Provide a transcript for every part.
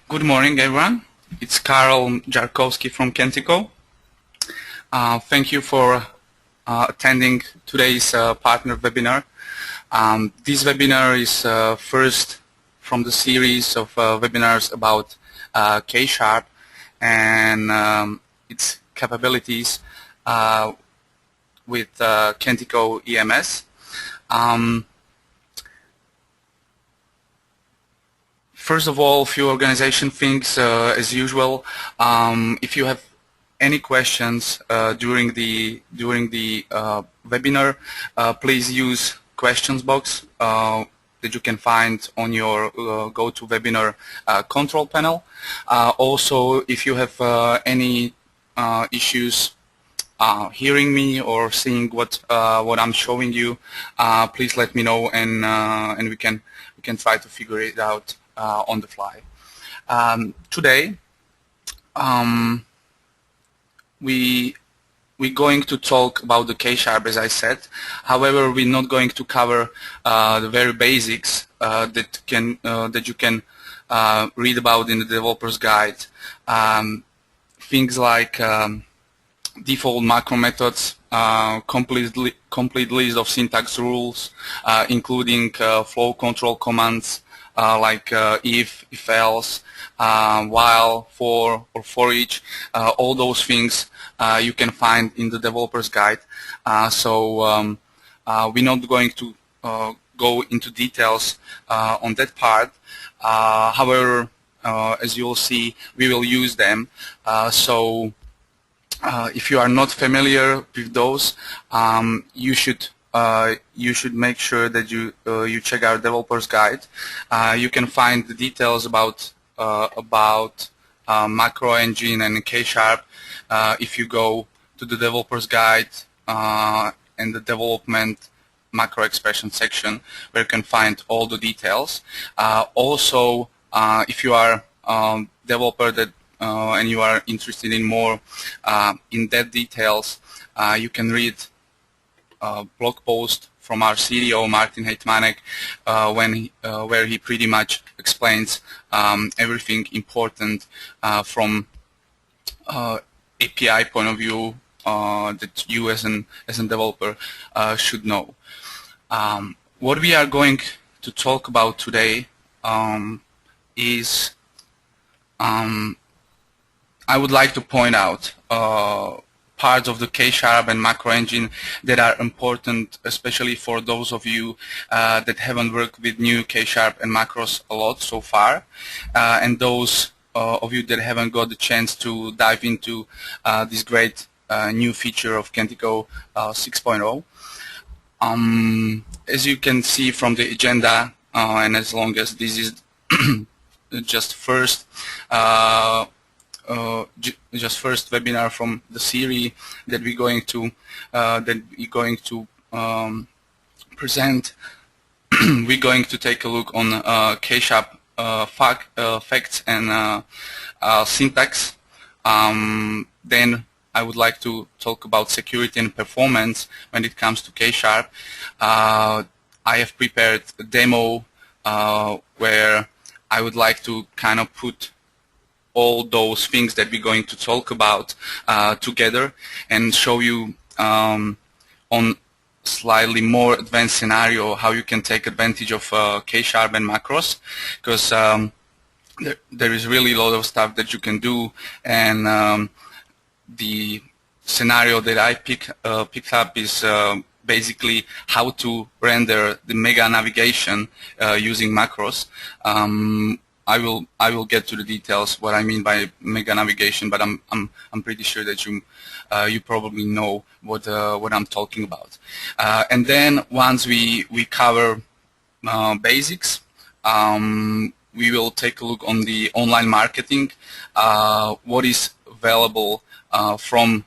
Good morning, everyone. It's Karol Jarkowski from Kentico. Thank you for attending today's partner webinar. This webinar is first from the series of webinars about K# and its capabilities with Kentico EMS. First of all, a few organization things as usual. If you have any questions during the webinar, please use questions box that you can find on your GoToWebinar control panel. Also, if you have any issues hearing me or seeing what I'm showing you, please let me know, and we can try to figure it out on the fly. Today, we're going to talk about the K#, as I said. However, we're not going to cover the very basics that you can read about in the developer's guide. Things like default macro methods, complete list of syntax rules, including flow control commands like if else, while, for, or for each. All those things you can find in the developer's guide. So we're not going to go into details on that part. However, as you'll see, we will use them. So if you are not familiar with those, you should make sure that you check our developer's guide. You can find the details about macro engine and K# if you go to the developer's guide and the development macro expression section, where you can find all the details. Also, if you are developer that and you are interested in more in-depth details, you can read a blog post from our CDO, Martin Heitmanek, where he pretty much explains everything important from API point of view that you as a developer should know. What we are going to talk about today is I would like to point out parts of the K# and macro engine that are important, especially for those of you that haven't worked with new K# and macros a lot so far, and those of you that haven't got the chance to dive into this great new feature of Kentico 6.0. As you can see from the agenda, and as long as this is just first webinar from the series that we're going to present, we're going to take a look on K# facts and syntax. Then I would like to talk about security and performance when it comes to K#. I have prepared a demo where I would like to kind of put all those things that we're going to talk about together and show you on slightly more advanced scenario how you can take advantage of K# and macros, because there is really a lot of stuff that you can do, and the scenario that I picked up is basically how to render the mega navigation using macros. I will get to the details what I mean by mega navigation, but I'm pretty sure that you probably know what I'm talking about. And then once we cover basics, we will take a look on the online marketing, what is available from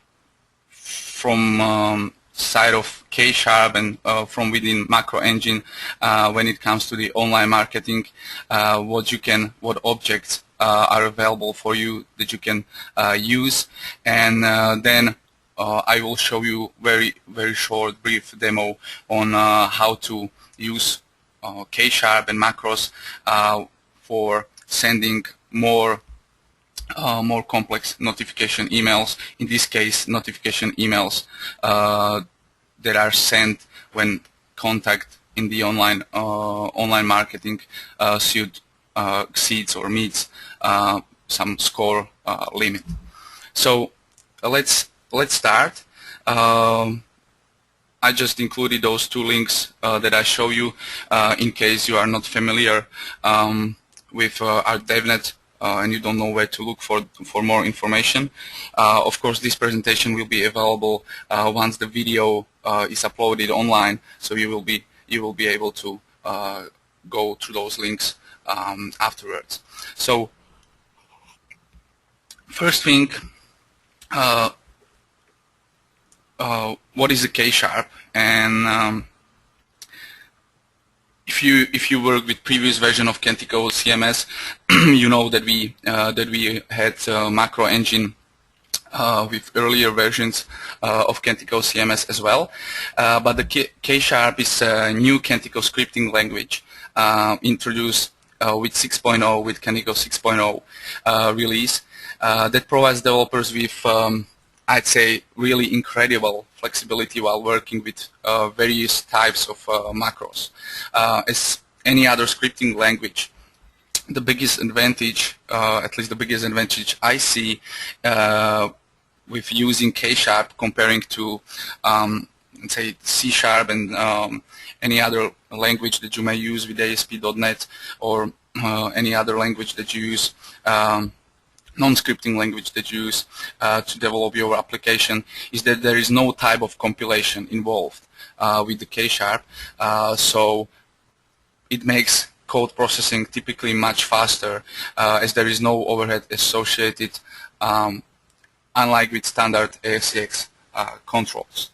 side of K# and from within macro engine when it comes to the online marketing, what objects are available for you that you can use, and then I will show you very short brief demo on how to use K# and macros for sending more more complex notification emails. In this case, notification emails that are sent when contact in the online marketing suit exceeds or meets some score limit. So let's start. I just included those two links that I show you in case you are not familiar with our DevNet and you don't know where to look for more information. Of course, this presentation will be available once the video is uploaded online, so you will be able to go through those links afterwards. So first thing, what is a K-sharp? And if you work with previous version of Kentico CMS, you know that we had macro engine with earlier versions of Kentico CMS as well. But the K-sharp is a new Kentico scripting language introduced with 6.0, with Kentico 6.0 release that provides developers with I'd say really incredible flexibility while working with various types of macros. As any other scripting language, the biggest advantage, at least the biggest advantage I see with using K-sharp comparing to let's say C# and any other language that you may use with ASP.NET or any other language that you use, non-scripting language that you use to develop your application, is that there is no type of compilation involved with the K-sharp, so it makes code processing typically much faster as there is no overhead associated, unlike with standard ASCX controls.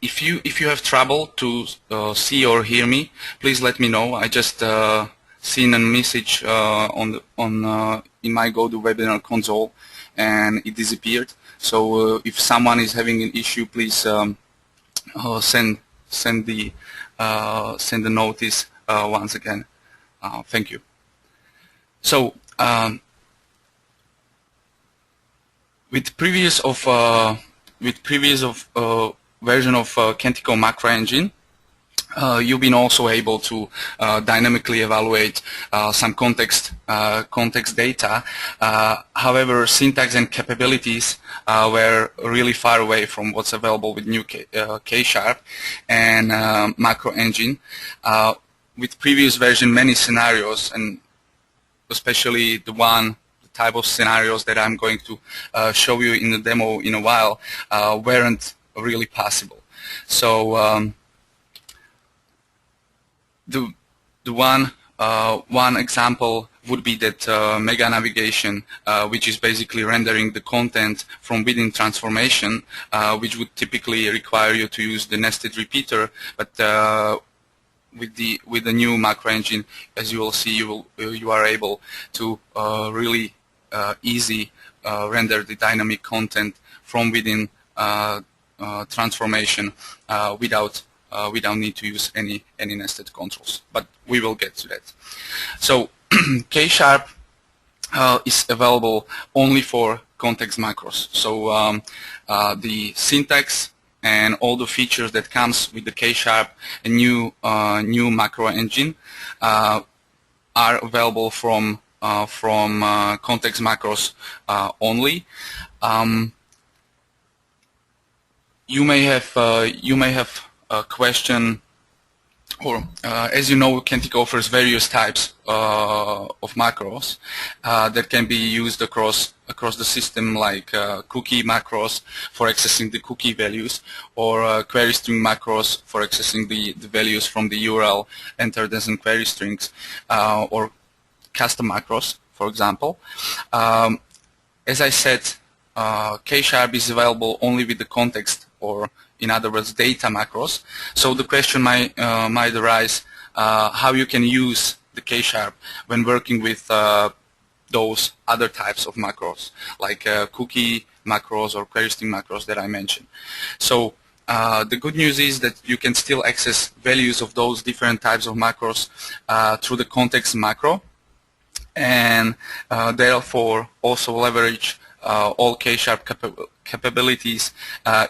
If you have trouble to see or hear me, please let me know. I just seen a message in my GoToWebinar console, and it disappeared. So if someone is having an issue, please send the notice once again. Thank you. So with previous version of Kentico macro engine, you've been also able to dynamically evaluate some context data. However, syntax and capabilities were really far away from what's available with new K-sharp and macro engine. With previous version, many scenarios, and especially the type of scenarios that I'm going to show you in the demo in a while, weren't really possible. So the one example would be that mega navigation, which is basically rendering the content from within transformation, which would typically require you to use the nested repeater, but with the new macro engine, as you will see, you are able to really easy render the dynamic content from within transformation without need to use any nested controls. But we will get to that. So K-sharp is available only for context macros. So the syntax and all the features that comes with the K-sharp and new macro engine are available from context macros only. You may have a question, or as you know, Kentico offers various types of macros that can be used across the system, like cookie macros for accessing the cookie values, or query string macros for accessing the values from the URL entered as in query strings, or custom macros, for example. As I said, K-sharp is available only with the context, or in other words, data macros. So the question might arise how you can use the K-sharp when working with those other types of macros, like cookie macros or query string macros that I mentioned. So the good news is that you can still access values of those different types of macros through the context macro, and therefore also leverage all K-sharp capabilities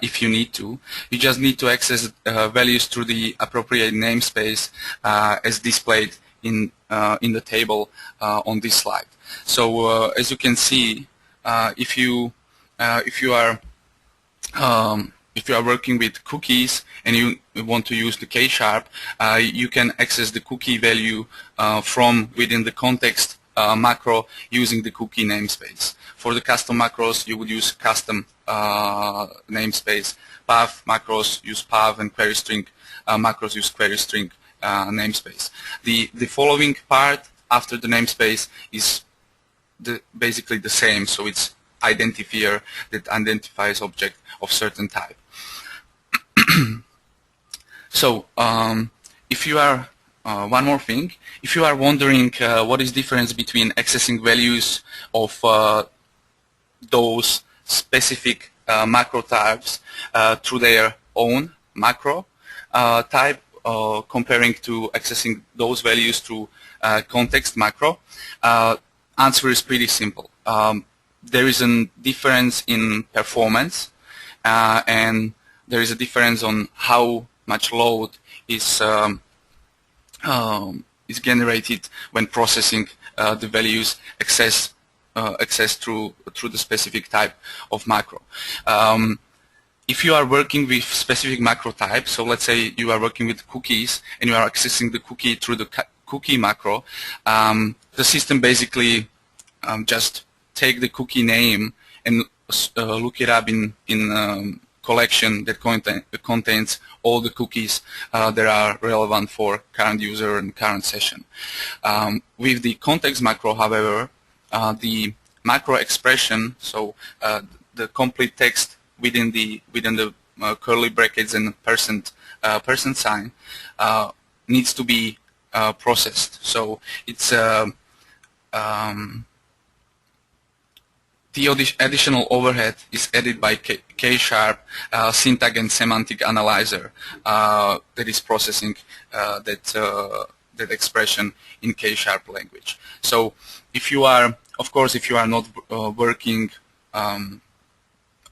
if you need to. You just need to access values through the appropriate namespace as displayed in the table on this slide. So as you can see, if you are working with cookies and you want to use the K-sharp, you can access the cookie value from within the context macro using the cookie namespace. For the custom macros, you would use custom namespace. Path macros use path, and query string macros use query string namespace. The following part after the namespace is basically the same, so it's identifier that identifies object of certain type. So if you are one more thing, if you are wondering what is the difference between accessing values of those specific macro types through their own macro type, comparing to accessing those values through context macro, answer is pretty simple. There is a difference in performance, and there is a difference on how much load is generated when processing the values accessed through the specific type of macro. If you are working with specific macro types, so let's say you are working with cookies and you are accessing the cookie through the cookie macro, the system basically just take the cookie name and look it up in collection that contains all the cookies that are relevant for current user and current session. With the context macro, however, the macro expression, so the complete text within the curly brackets and percent sign, needs to be processed. So it's the additional overhead is added by K-sharp syntax and semantic analyzer that is processing that expression in K-sharp language. So if you are, of course, if you are not working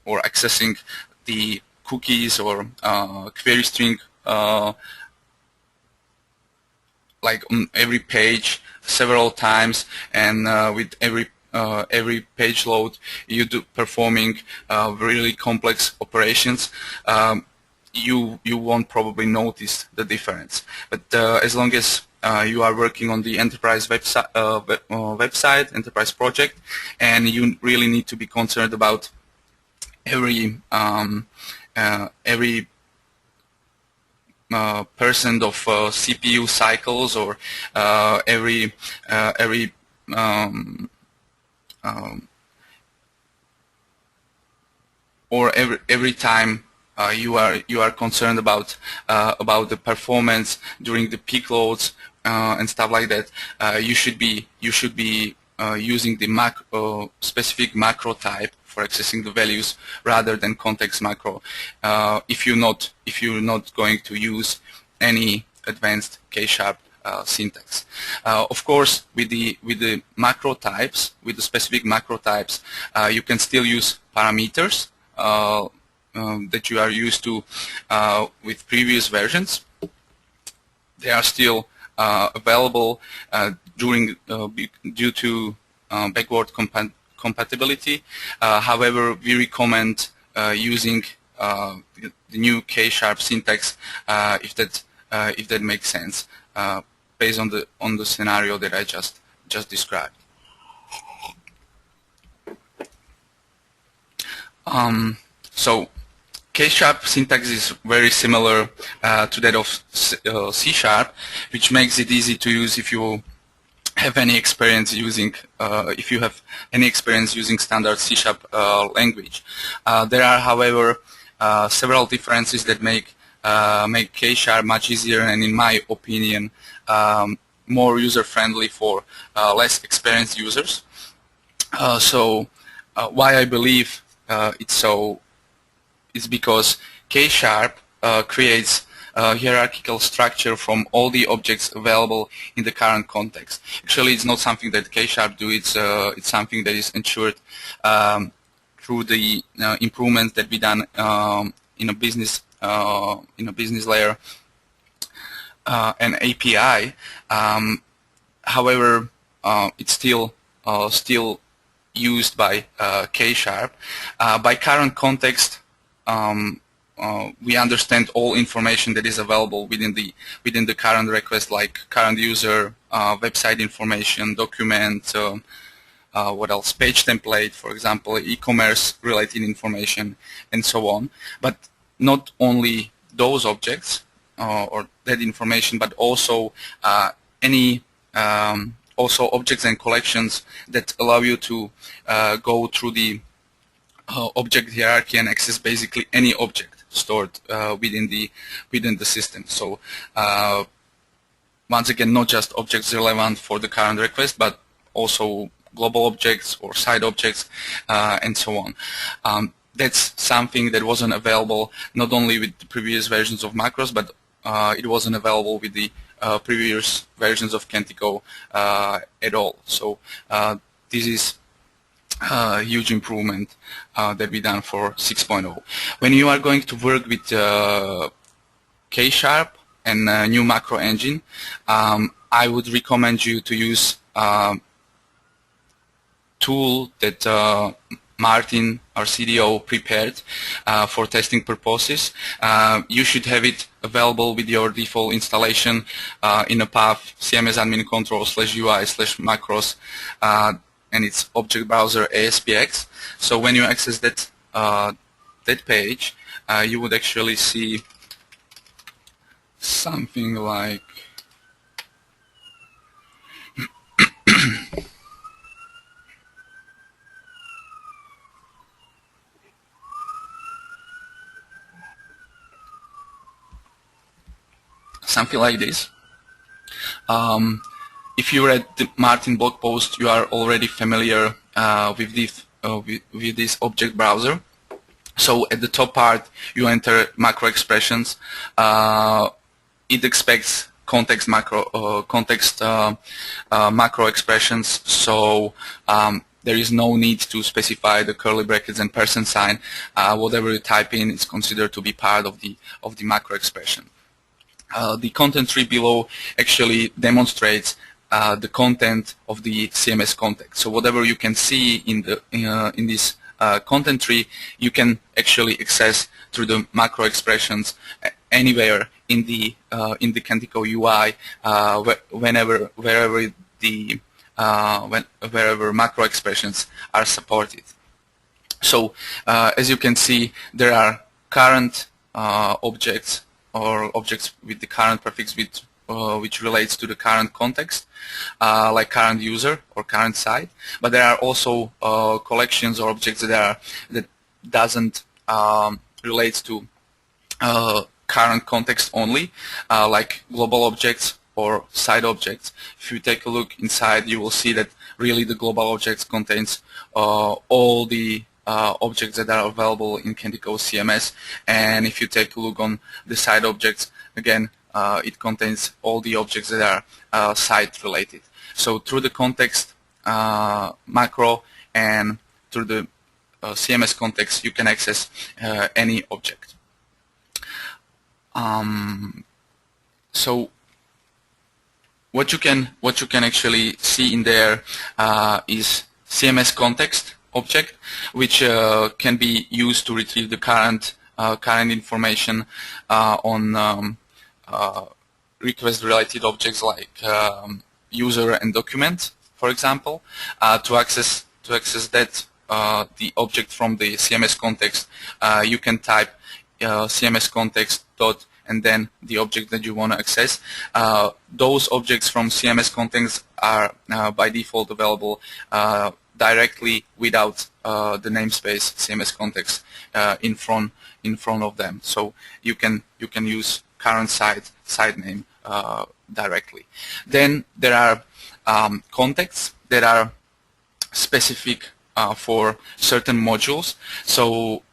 or accessing the cookies or query string like on every page several times, and with every page load you do performing really complex operations, you won't probably notice the difference. But as long as you are working on the enterprise website, enterprise project, and you really need to be concerned about every percent of CPU cycles, or every time you are concerned about the performance during the peak loads and stuff like that, you should be using the specific macro type for accessing the values rather than context macro if you're not going to use any advanced K-sharp syntax. Of course, with the macro types, with the specific macro types, you can still use parameters that you are used to with previous versions. They are still available due to backward compatibility. However, we recommend using the new K-sharp syntax if that makes sense, based on the scenario that I just described. So K-sharp syntax is very similar to that of C-sharp, which makes it easy to use if you have any experience using standard C-sharp language. There are, however, several differences that make K-sharp much easier, and in my opinion more user-friendly for less experienced users. So why I believe it's so, it's because K-sharp creates a hierarchical structure from all the objects available in the current context. Actually, it's not something that K-sharp do. It's something that is ensured through the improvements that we done in a business layer and API. However, it's still used by K-sharp. By current context, we understand all information that is available within the current request, like current user, website information, document, what else, page template, for example, e-commerce related information, and so on. But not only those objects or that information, but also any also objects and collections that allow you to go through the object hierarchy and access basically any object stored within the system. So once again, not just objects relevant for the current request, but also global objects or side objects and so on. That's something that wasn't available not only with the previous versions of macros, but it wasn't available with the previous versions of Kentico at all. So this is a huge improvement that we done for 6.0. When you are going to work with K-sharp and new macro engine, I would recommend you to use tool that Martin, our CDO, prepared for testing purposes. You should have it available with your default installation in a path CMS admin control /UI/macros, and it's object browser ASPX. So when you access that that page, you would actually see something like something like this. If you read the Martin blog post, you are already familiar with this object browser. So at the top part, you enter macro expressions. It expects context macro macro expressions. So there is no need to specify the curly brackets and percent sign. Whatever you type in is considered to be part of the macro expression. The content tree below actually demonstrates the content of the CMS context. So whatever you can see in the in this content tree, you can actually access through the macro expressions anywhere in the Kentico UI, wherever macro expressions are supported. So as you can see, there are current objects or objects with the current prefix which relates to the current context, like current user or current site. But there are also collections or objects that doesn't relate to current context only, like global objects or side objects. If you take a look inside, you will see that really the global objects contains all the objects that are available in Kentico CMS, and if you take a look on the side objects, again, it contains all the objects that are site related. So through the context macro and through the CMS context, you can access any object. So what you can actually see in there is CMS context object, which can be used to retrieve the current information on request related objects like user and document, for example. To access that the object from the CMS context, you can type CMS context dot and then the object that you want to access. Those objects from CMS context are by default available directly without the namespace CMS context in front of them. So you can use current site name directly. Then there are contexts that are specific for certain modules. So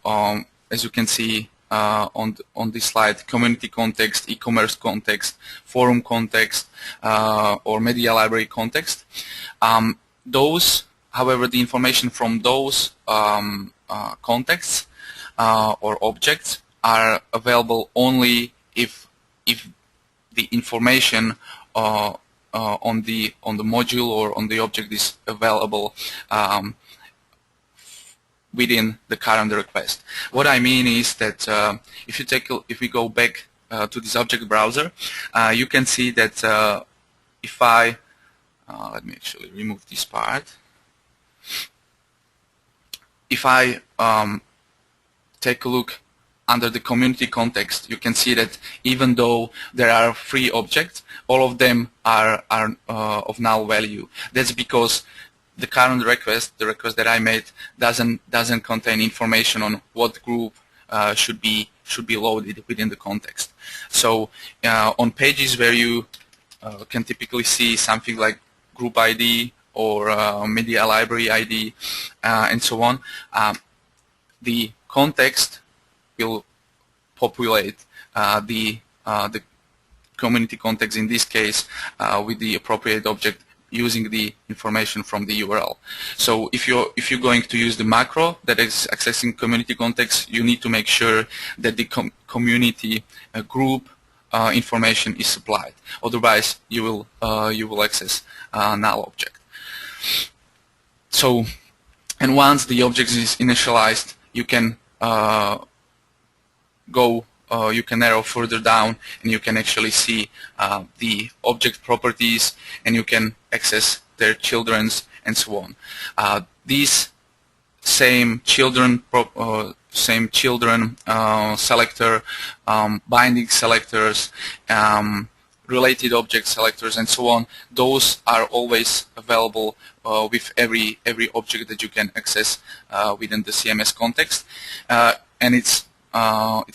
as you can see on this slide, community context, e-commerce context, forum context, or media library context. However, the information from those contexts or objects are available only if the information on the module or on the object is available within the current request. What I mean is that if we go back to this object browser, you can see that if I let me actually remove this part. If I take a look under the community context, you can see that even though there are 3 objects, all of them are of null value. That's because the current request, the request that I made, doesn't contain information on what group should be loaded within the context. So on pages where you can typically see something like group ID or media library ID and so on, the context will populate the community context, in this case, with the appropriate object using the information from the URL. So if you're going to use the macro that is accessing community context, you need to make sure that the community group information is supplied. Otherwise, you will access null object. So, and once the object is initialized, you can you can arrow further down and you can actually see the object properties, and you can access their children's and so on. These same children selector, binding selectors, related object selectors, and so on, those are always available with every object that you can access within the CMS context, and it's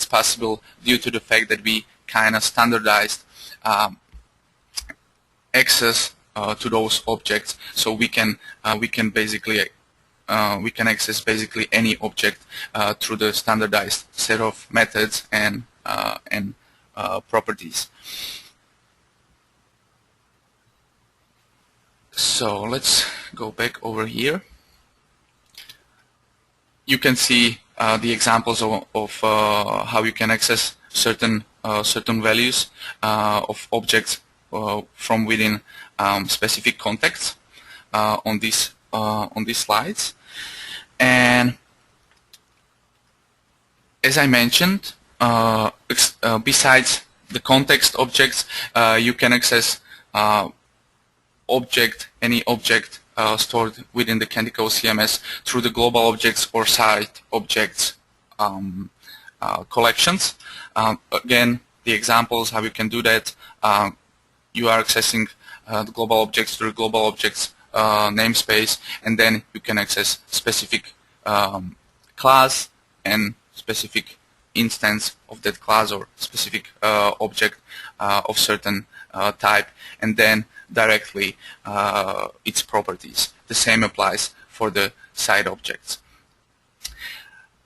possible due to the fact that we kind of standardized access to those objects, so we can basically we can access basically any object through the standardized set of methods and properties. So let's go back over here. You can see the examples of how you can access certain values of objects from within specific contexts on these slides. And as I mentioned, besides the context objects, you can access any object stored within the Kentico CMS through the global objects or site objects collections. Again, the examples how you can do that: you are accessing the global objects through the global objects namespace, and then you can access specific class and specific instance of that class or specific object of certain type, and then directly its properties. The same applies for the side objects.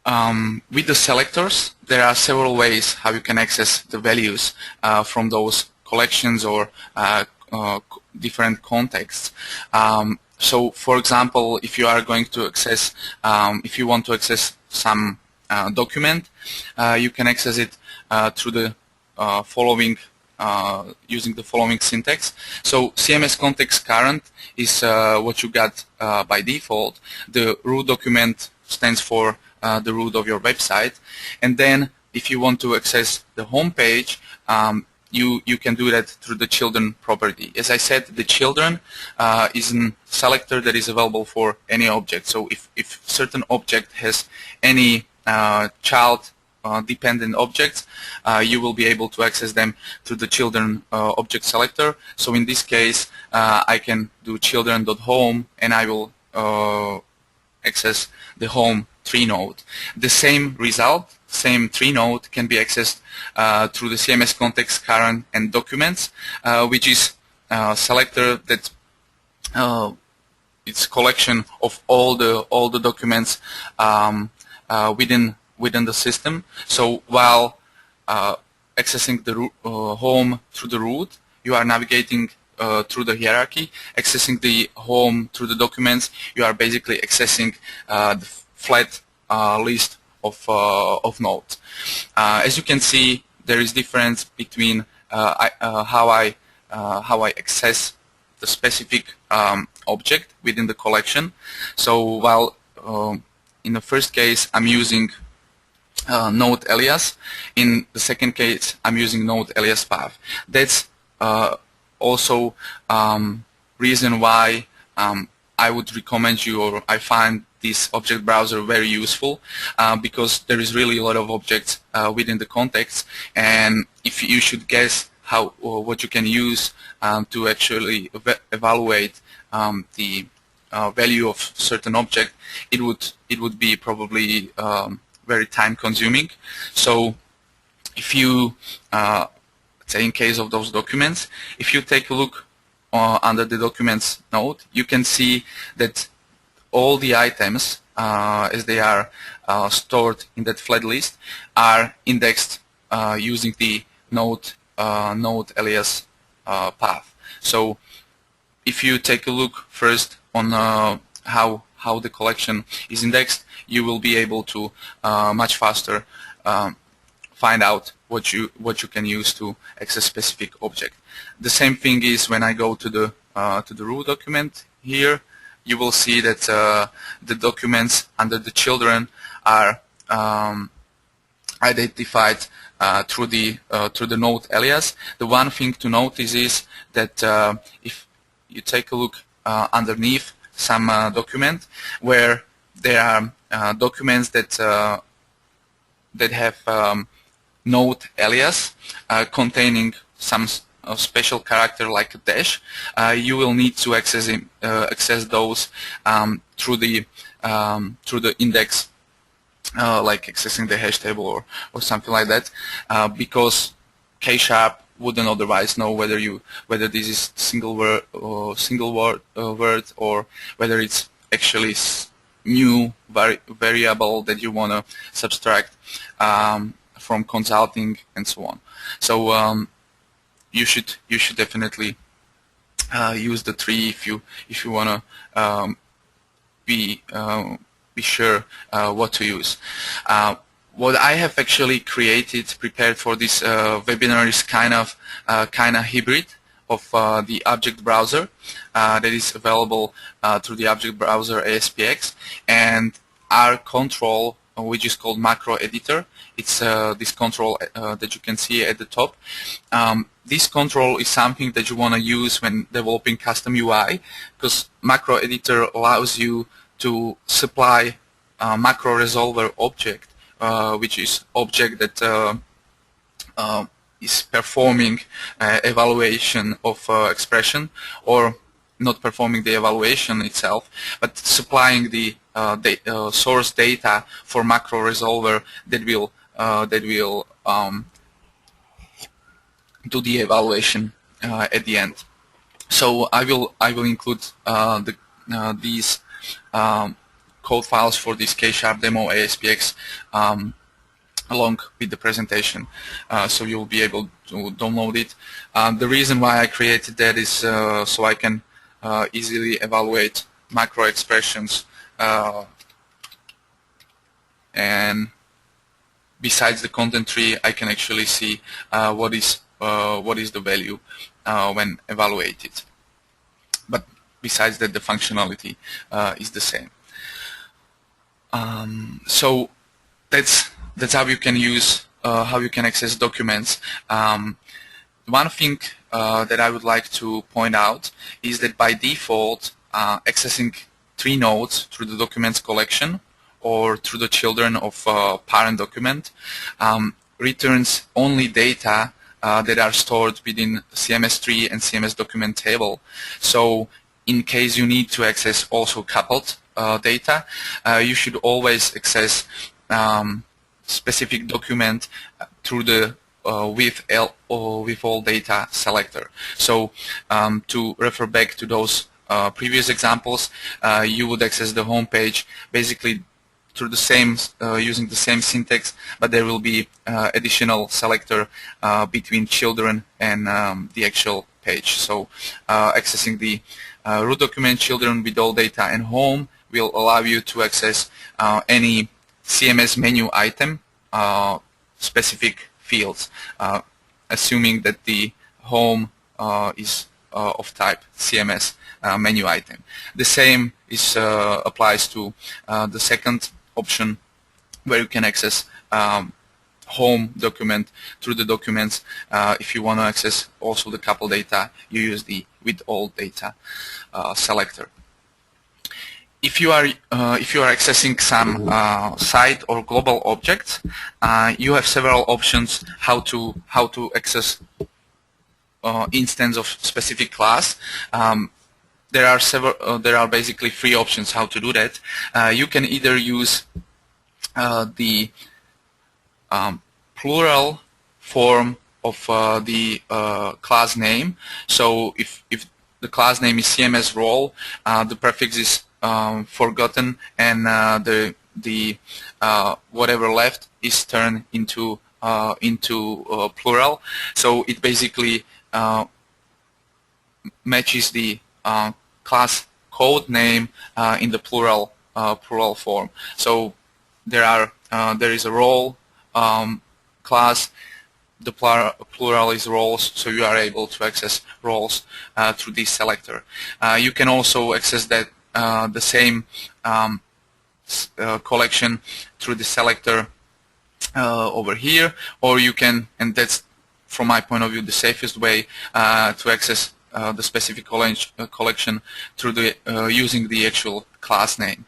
With the selectors, there are several ways how you can access the values from those collections or different contexts. So, for example, if you are going to access, if you want to access some document, you can access it through the following using the following syntax. So CMS context current is what you got by default. The root document stands for the root of your website, and then if you want to access the home page, you can do that through the children property. As I said, the children is a selector that is available for any object. So if certain object has any child dependent objects, you will be able to access them through the children object selector. So in this case, I can do children.home, and I will access the home tree node. The same result, same tree node, can be accessed through the CMS context current and documents, which is a selector that it's collection of all the documents within the system. So while accessing the home through the root, you are navigating through the hierarchy. Accessing the home through the documents, you are basically accessing the flat list of nodes. As you can see, there is difference between how I access the specific object within the collection. So while in the first case I'm using node alias, in the second case I'm using node alias path. That's also reason why I would recommend you, or I find this object browser very useful, because there is really a lot of objects within the context, and if you should guess how or what you can use to actually evaluate the value of certain object, it would be probably very time consuming. So if you say in case of those documents, if you take a look under the documents node, you can see that all the items as they are stored in that flat list are indexed using the node alias path. So if you take a look first on how the collection is indexed, you will be able to much faster find out what you can use to access specific object. The same thing is when I go to the root document here. You will see that the documents under the children are identified through the node alias. The one thing to notice is that if you take a look underneath some document where there are documents that have node alias containing some special character like a dash, you will need to access those through the index, like accessing the hash table or something like that, because K# wouldn't otherwise know whether this is single word or whether it's actually new variable that you want to subtract from consulting and so on. So you should definitely use the tree if you want to be sure what to use. What I have actually prepared for this webinar is kind of hybrid of the object browser that is available through the object browser ASPX, and our control, which is called macro editor. It's this control that you can see at the top. This control is something that you want to use when developing custom UI, because macro editor allows you to supply a macro resolver object, which is object that is performing evaluation of expression, or not performing the evaluation itself, but supplying the source data for macro resolver that will do the evaluation at the end. So I will include these code files for this K# demo ASPX along with the presentation, so you'll be able to download it. The reason why I created that is so I can easily evaluate macro expressions, and besides the content tree, I can actually see what is the value when evaluated. But besides that, the functionality is the same. So that's how you can use how you can access documents. One thing that I would like to point out is that by default, accessing 3 nodes through the documents collection or through the children of parent document returns only data that are stored within CMS tree and CMS document table. So in case you need to access also coupled data, you should always access specific document through the with all data selector. So to refer back to those previous examples, you would access the home page basically through the same using the same syntax, but there will be additional selector between children and the actual page. So accessing the root document children with all data and home will allow you to access any CMS menu item specific fields, assuming that the home is of type CMS menu item. The same is applies to the second option, where you can access home document through the documents. If you want to access also the couple data, you use the with all data selector. If you are accessing some site or global objects, you have several options how to access instance of specific class. There are basically three options how to do that. You can either use the plural form of the class name. So if the class name is CMS role, the prefix is forgotten, and the whatever left is turned into plural. So it basically matches the class code name in the plural form. So there is a role class. The plural is roles, so you are able to access roles through this selector. You can also access that the same collection through the selector over here, or you can, and that's from my point of view the safest way to access the specific collection through the using the actual class name.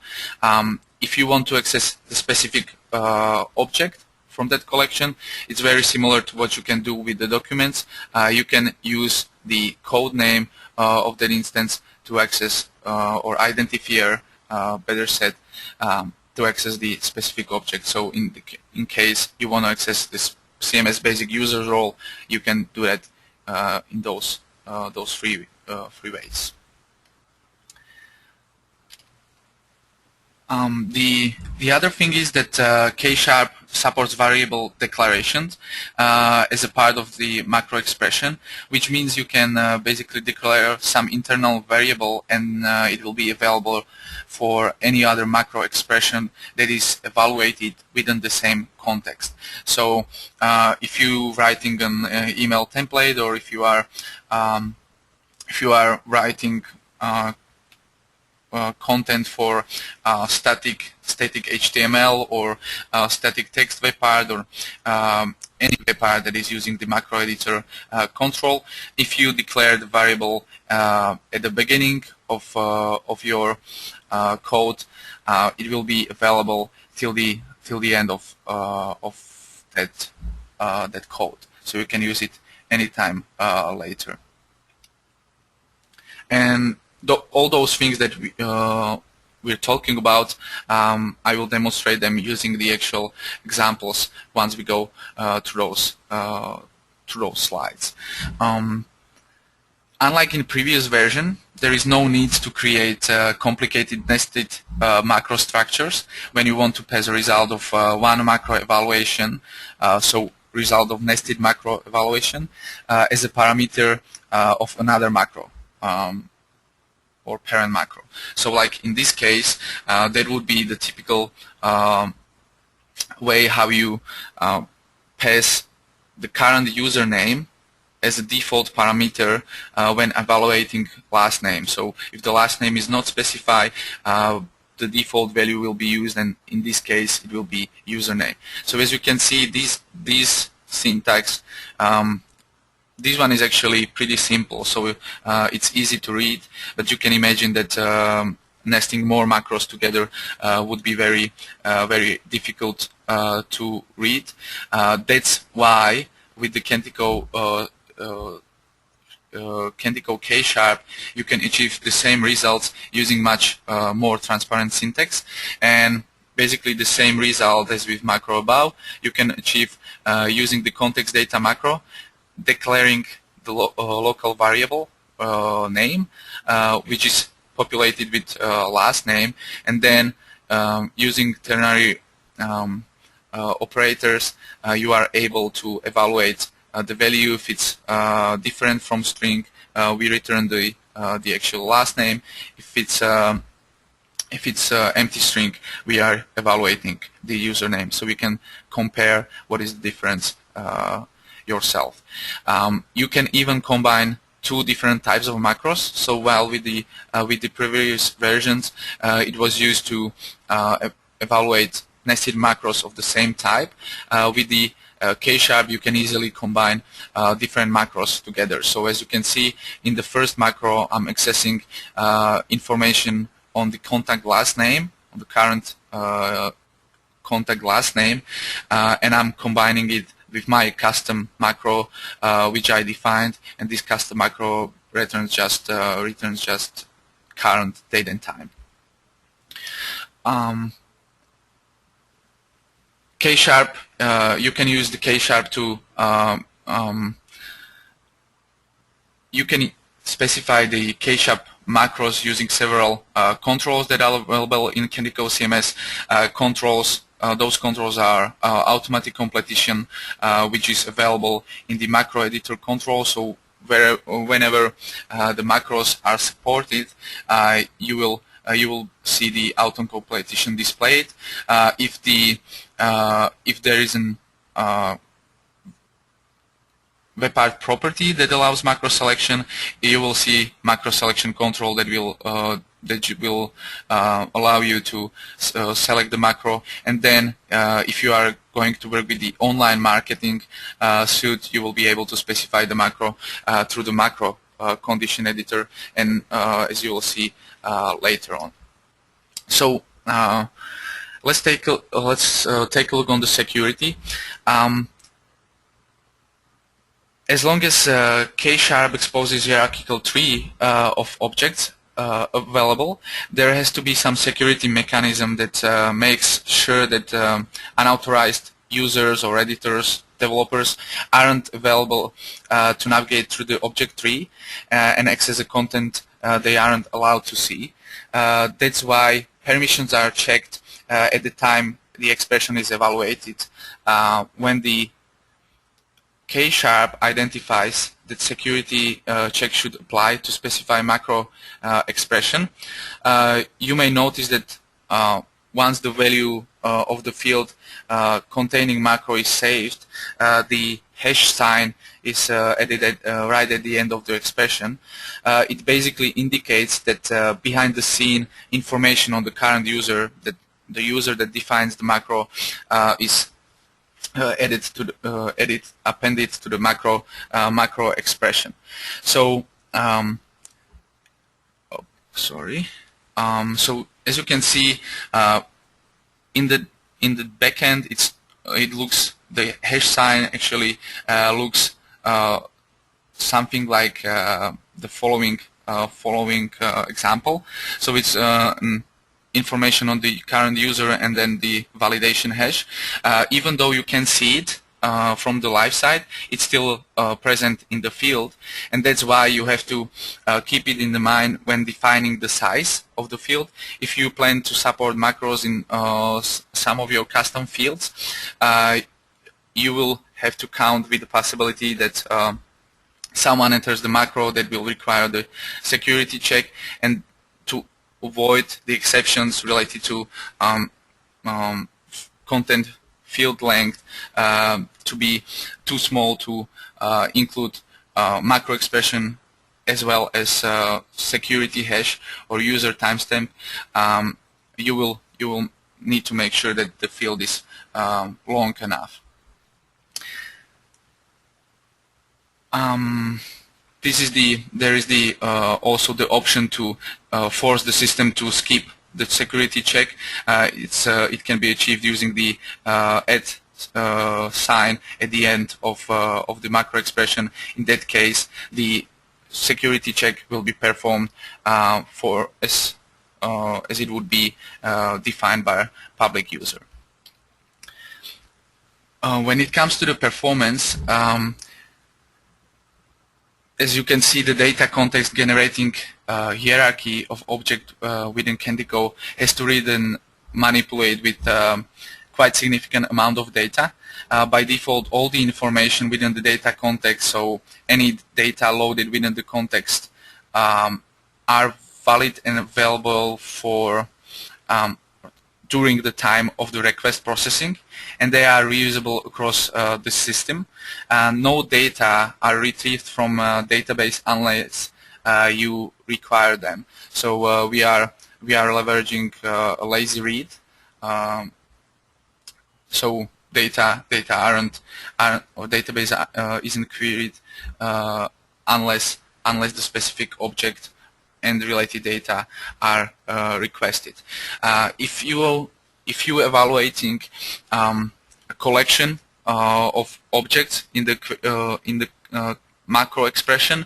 If you want to access the specific object from that collection, it's very similar to what you can do with the documents. You can use the code name of that instance to access or identifier, better said, to access the specific object. So in case you want to access this CMS basic user role, you can do that in those three ways. The other thing is that K# supports variable declarations as a part of the macro expression, which means you can basically declare some internal variable, and it will be available for any other macro expression that is evaluated within the same context. So if you writing an email template, or if you are writing content for static HTML or static text web part, or any web part that is using the macro editor control, if you declare the variable at the beginning of your code, it will be available till the end of that code. So you can use it anytime later. And all those things that we're talking about, I will demonstrate them using the actual examples once we go through those slides. Unlike in previous version, there is no need to create complicated nested macro structures when you want to pass a result of one macro evaluation, so result of nested macro evaluation, as a parameter of another macro. Or parent macro. So like in this case, that would be the typical way how you pass the current username as a default parameter when evaluating last name. So if the last name is not specified, the default value will be used, and in this case it will be username. So as you can see, this syntax, this one is actually pretty simple, so it's easy to read, but you can imagine that nesting more macros together would be very difficult to read. That's why with the Kentico K#, you can achieve the same results using much more transparent syntax, and basically the same result as with macro above you can achieve using the context data macro, declaring the local variable name, which is populated with last name, and then using ternary operators, you are able to evaluate the value. If it's different from string, we return the actual last name. If it's empty string, we are evaluating the username, so we can compare what is the difference yourself. You can even combine two different types of macros. So while with the previous versions, it was used to evaluate nested macros of the same type. With the K-sharp, you can easily combine different macros together. So as you can see, in the first macro, I'm accessing information on the contact last name, on the current contact last name, and I'm combining it with my custom macro, which I defined, and this custom macro returns just current date and time. K-sharp, you can use the K-sharp to you can specify the K-sharp macros using several controls that are available in Kentico CMS. Those controls are automatic completion, which is available in the macro editor control. So whenever the macros are supported, you will see the auto completion displayed. If there is an webpath property that allows macro selection, you will see macro selection control that will allow you to select the macro. And then if you are going to work with the online marketing suite, you will be able to specify the macro through the macro condition editor, and as you will see later on. So let's take a look on the security. As long as K-sharp exposes hierarchical tree of objects available, there has to be some security mechanism that makes sure that unauthorized users or editors, developers aren't available to navigate through the object tree and access the content they aren't allowed to see. That's why permissions are checked at the time the expression is evaluated. When the K-sharp identifies that security check should apply to specify macro expression, you may notice that once the value of the field containing macro is saved, the hash sign is added right at the end of the expression. It basically indicates that behind the scene information on the current user, that the user that defines the macro is appended to the macro expression. So so as you can see, in the backend, it looks, the hash sign actually looks something like the following example. So it's information on the current user and then the validation hash. Even though you can see it from the live side, it's still present in the field, and that's why you have to keep it in the mind when defining the size of the field. If you plan to support macros in some of your custom fields, you will have to count with the possibility that someone enters the macro that will require the security check, and to avoid the exceptions related to content field length to be too small to include macro expression as well as security hash or user timestamp, you will need to make sure that the field is long enough. There is also the option to force the system to skip the security check. It can be achieved using the add sign at the end of the macro expression. In that case, the security check will be performed for as it would be defined by a public user. When it comes to the performance, as you can see, the data context generating hierarchy of object within Kentico has to read and manipulate with quite significant amount of data. By default, all the information within the data context, so any data loaded within the context, are valid and available for during the time of the request processing, and they are reusable across the system. No data are retrieved from a database unless you require them. So we are leveraging a lazy read. So data aren't or database isn't queried unless the specific object and related data are requested. If you evaluating a collection of objects in the macro expression,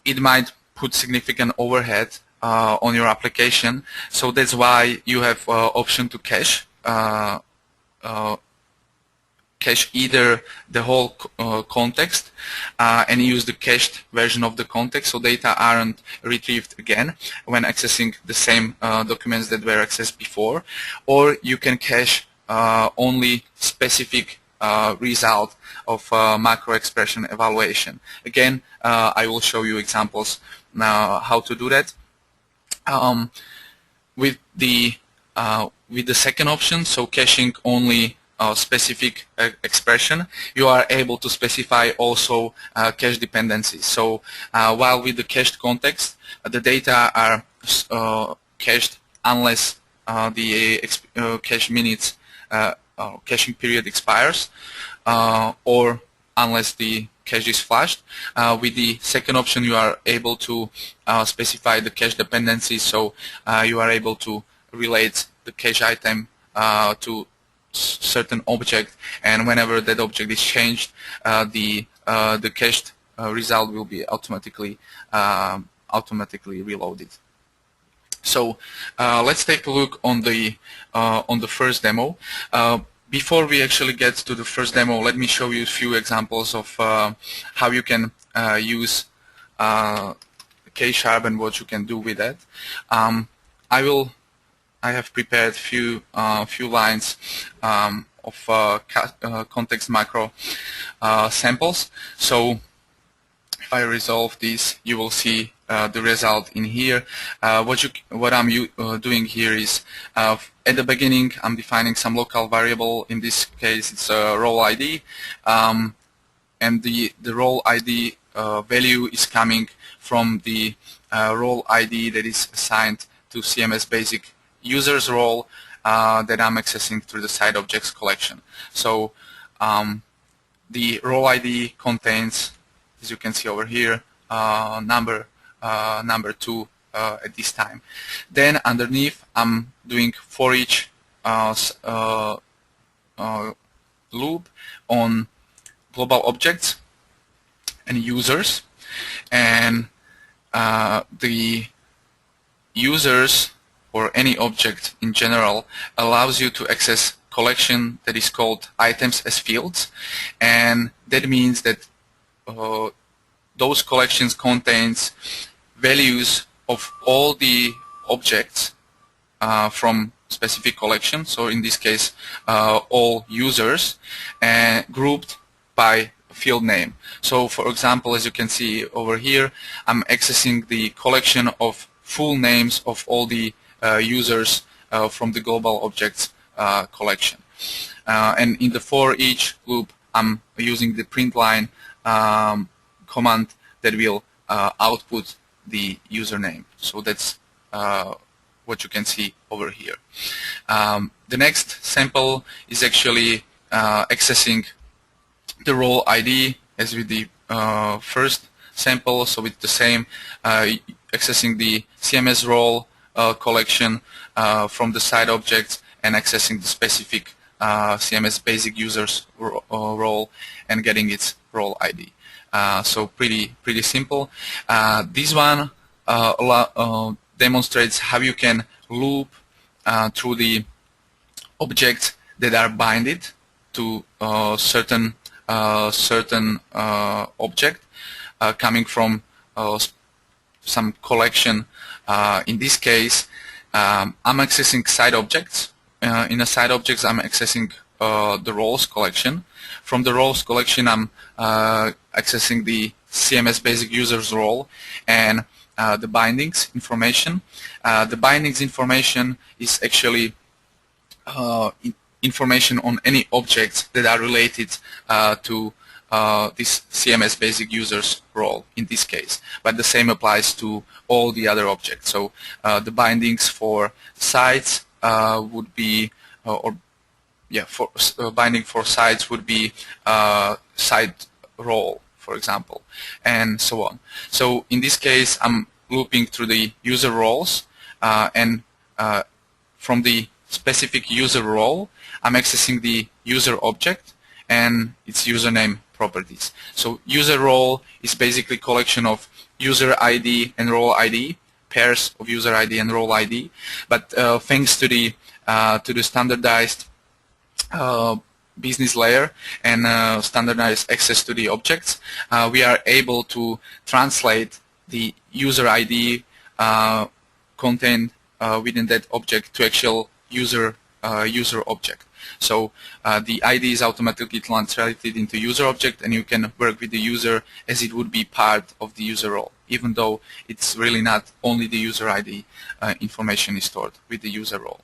it might put significant overhead on your application. So that's why you have option to cache. Cache either the whole context and use the cached version of the context, so data aren't retrieved again when accessing the same documents that were accessed before, or you can cache only specific result of macro expression evaluation. Again, I will show you examples now how to do that. With the second option, so caching only specific expression, you are able to specify also cache dependencies. So while with the cached context, the data are cached unless the cache minutes caching period expires, or unless the cache is flashed. With the second option, you are able to specify the cache dependencies, so you are able to relate the cache item to certain object, and whenever that object is changed, the cached result will be automatically reloaded. So let's take a look on the first demo. Before we actually get to the first demo, let me show you a few examples of how you can use K-sharp and what you can do with that. I have prepared few lines of context macro samples. So if I resolve these, you will see the result in here. What I'm doing here is at the beginning I'm defining some local variable. In this case, it's a role ID, and the role ID value is coming from the role ID that is assigned to CMS basic users role that I'm accessing through the side objects collection. So the role ID contains, as you can see over here, number 2 at this time. Then underneath, I'm doing for each loop on global objects and users, and the users or any object in general allows you to access collection that is called items as fields, and that means that those collections contains values of all the objects from specific collection, so in this case all users, and grouped by field name. So for example, as you can see over here, I'm accessing the collection of full names of all the users from the global objects collection. And in the for each loop, I'm using the print line command that will output the username. So that's what you can see over here. The next sample is actually accessing the role ID as with the first sample, so with the same accessing the CMS role collection from the side objects and accessing the specific CMS basic users role and getting its role ID. So pretty simple. This one demonstrates how you can loop through the objects that are binded to certain certain object coming from some collection. In this case, I'm accessing side objects. In the side objects, I'm accessing the roles collection. From the roles collection, I'm accessing the CMS basic users role and the bindings information. The bindings information is actually information on any objects that are related to this CMS basic users role in this case, but the same applies to all the other objects. So the bindings for sites would be, binding for sites would be site role, for example, and so on. So in this case, I'm looping through the user roles, and from the specific user role, I'm accessing the user object and its username properties. So user role is basically collection of user ID and role ID, pairs of user ID and role ID. But thanks to the standardized business layer and standardized access to the objects, we are able to translate the user ID contained within that object to actual user object. So the ID is automatically translated into user object, and you can work with the user as it would be part of the user role, even though it's really not only the user ID information is stored with the user role.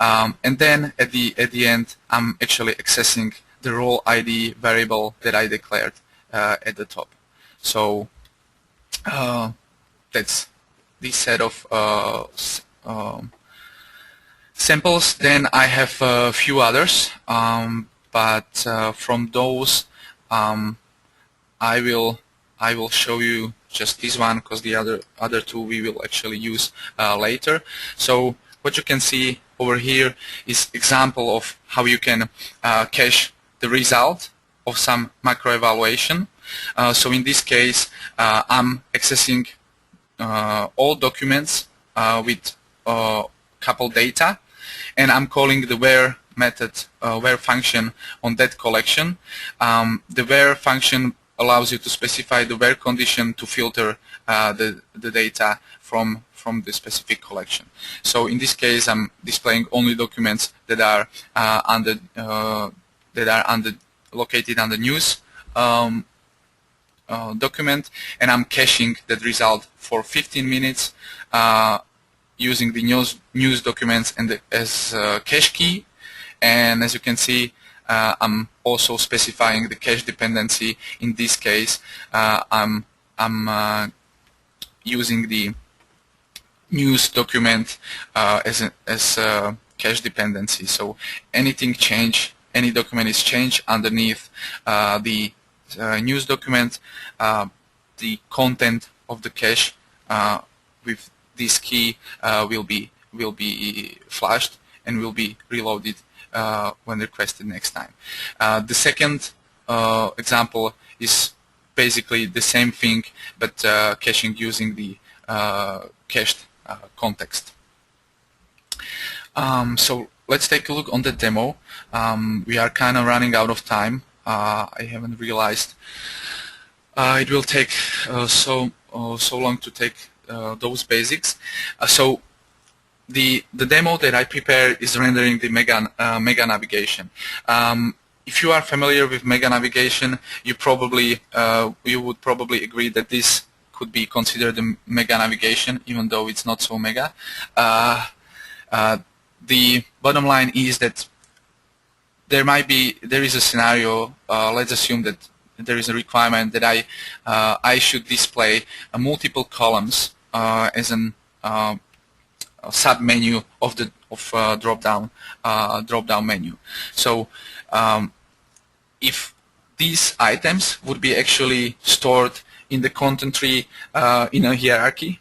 And then at the end, I'm actually accessing the role ID variable that I declared at the top. So that's this set of samples. Then I have a few others, but from those I will show you just this one, because the other two we will actually use later. So what you can see over here is example of how you can cache the result of some macro evaluation. So in this case, I'm accessing all documents with couple data, and I'm calling the where method, where function on that collection. The where function allows you to specify the where condition to filter the data from the specific collection. So in this case, I'm displaying only documents that are located under news document, and I'm caching that result for 15 minutes using the news documents and as cache key. And as you can see, I'm also specifying the cache dependency. In this case, I'm using the news document as a cache dependency. So anything change, any document is changed underneath the news document, the content of the cache with this key will be flashed and will be reloaded when requested next time. The second example is basically the same thing, but caching using the cached context. So let's take a look on the demo. We are kind of running out of time. I haven't realized it will take so long to take those basics. So the demo that I prepared is rendering the mega navigation. If you are familiar with mega navigation, you would probably agree that this could be considered a mega navigation, even though it's not so mega. The bottom line is that there is a scenario. Let's assume that there is a requirement that I should display multiple columns as an sub menu of the drop down menu. So if these items would be actually stored in the content tree in a hierarchy,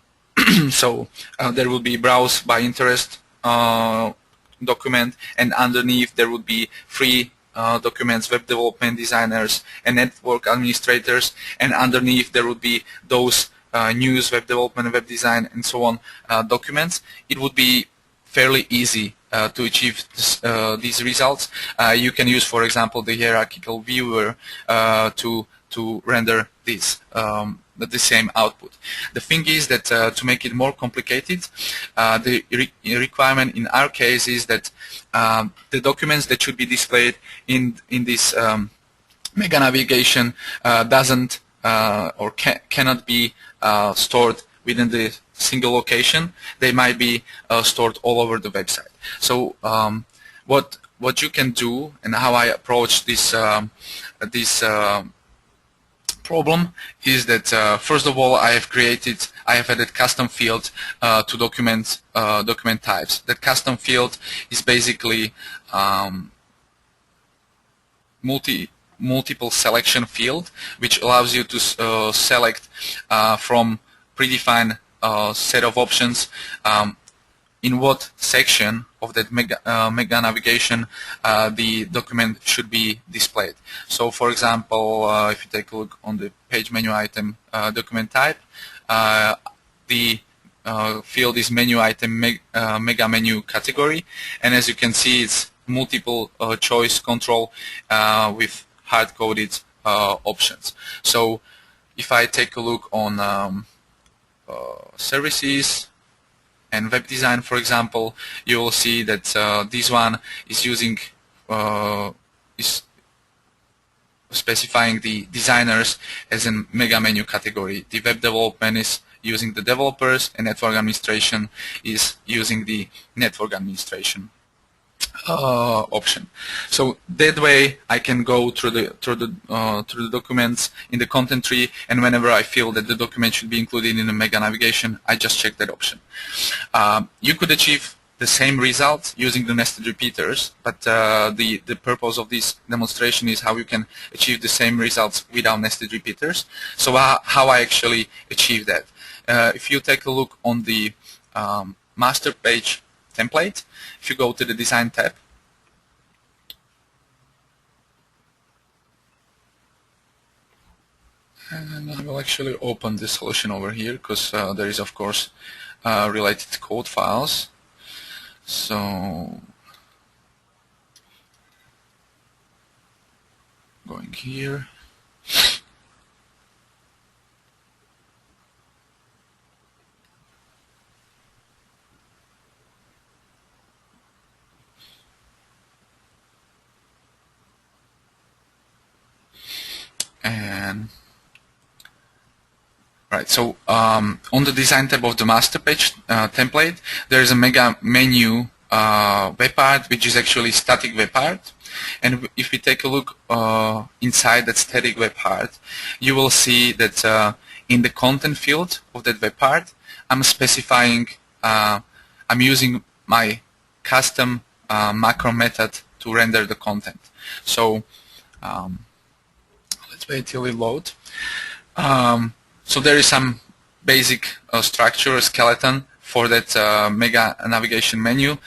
so there will be browse by interest document, and underneath there would be free documents, web development designers and network administrators, and underneath there would be those news, web development, web design, and so on documents. It would be fairly easy to achieve these results. You can use, for example, the hierarchical viewer to render this the same output. The thing is that to make it more complicated, the requirement in our case is that the documents that should be displayed in this mega navigation doesn't or cannot be stored within the single location. They might be stored all over the website. So what you can do, and how I approach this problem, is that first of all I have added custom field to document types. That custom field is basically multiple selection field, which allows you to select from predefined set of options in what section of that mega navigation the document should be displayed. So for example, if you take a look on the page menu item document type, the field is menu item mega menu category, and as you can see, it's multiple choice control with hard-coded options. So if I take a look on services and web design, for example, you will see that this one is using is specifying the designers as a mega menu category. The web development is using the developers, and network administration is using the network administration option. So that way I can go through the documents in the content tree, and whenever I feel that the document should be included in the mega navigation, I just check that option. You could achieve the same result using the nested repeaters, but the purpose of this demonstration is how you can achieve the same results without nested repeaters. So how I actually achieve that. If you take a look on the master page template, if you go to the design tab, and I will actually open the solution over here, because there is of course related code files. So going here, and right, so on the design tab of the master page template, there is a mega menu web part, which is actually static web part. And if we take a look inside that static web part, you will see that in the content field of that web part, I'm specifying, I'm using my custom macro method to render the content. So let's wait till it loads. So there is some basic structure, skeleton for that mega navigation menu.